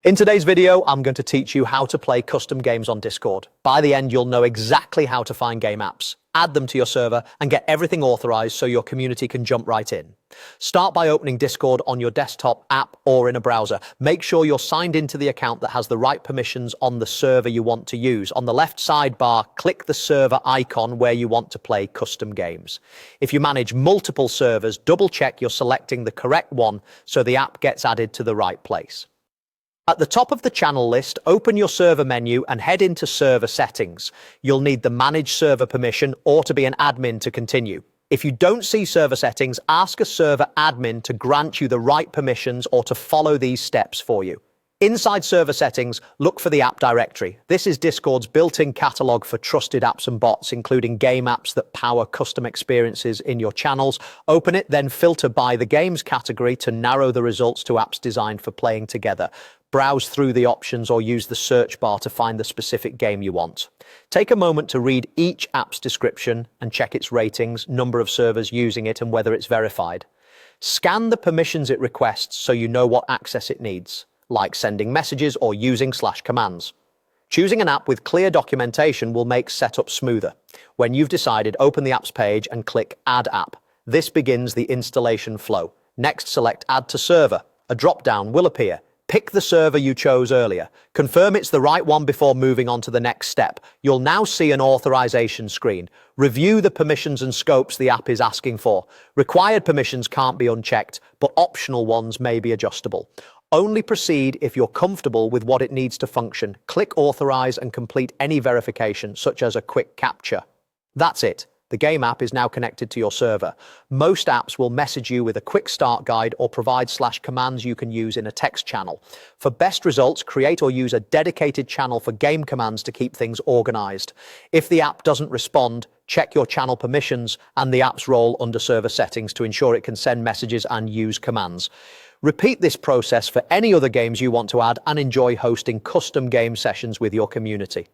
In today's video, I'm going to teach you how to play custom games on Discord. By the end, you'll know exactly how to find game apps, add them to your server, and get everything authorized so your community can jump right in. Start by opening Discord on your desktop app or in a browser. Make sure you're signed into the account that has the right permissions on the server you want to use. On the left sidebar, click the server icon where you want to play custom games. If you manage multiple servers, double check you're selecting the correct one so the app gets added to the right place. At the top of the channel list, open your server menu and head into server settings. You'll need the manage server permission or to be an admin to continue. If you don't see server settings, ask a server admin to grant you the right permissions or to follow these steps for you. Inside server settings, look for the app directory. This is Discord's built-in catalog for trusted apps and bots, including game apps that power custom experiences in your channels. Open it, then filter by the games category to narrow the results to apps designed for playing together. Browse through the options or use the search bar to find the specific game you want. Take a moment to read each app's description and check its ratings, number of servers using it, and whether it's verified. Scan the permissions it requests so you know what access it needs, like sending messages or using /commands. Choosing an app with clear documentation will make setup smoother. When you've decided, open the apps page and click Add App. This begins the installation flow. Next, select Add to Server. A drop-down will appear. Pick the server you chose earlier. Confirm it's the right one before moving on to the next step. You'll now see an authorization screen. Review the permissions and scopes the app is asking for. Required permissions can't be unchecked, but optional ones may be adjustable. Only proceed if you're comfortable with what it needs to function. Click Authorize and complete any verification, such as a quick captcha. That's it. The game app is now connected to your server. Most apps will message you with a quick start guide or provide /commands you can use in a text channel. For best results, create or use a dedicated channel for game commands to keep things organized. If the app doesn't respond, check your channel permissions and the app's role under server settings to ensure it can send messages and use commands. Repeat this process for any other games you want to add and enjoy hosting custom game sessions with your community.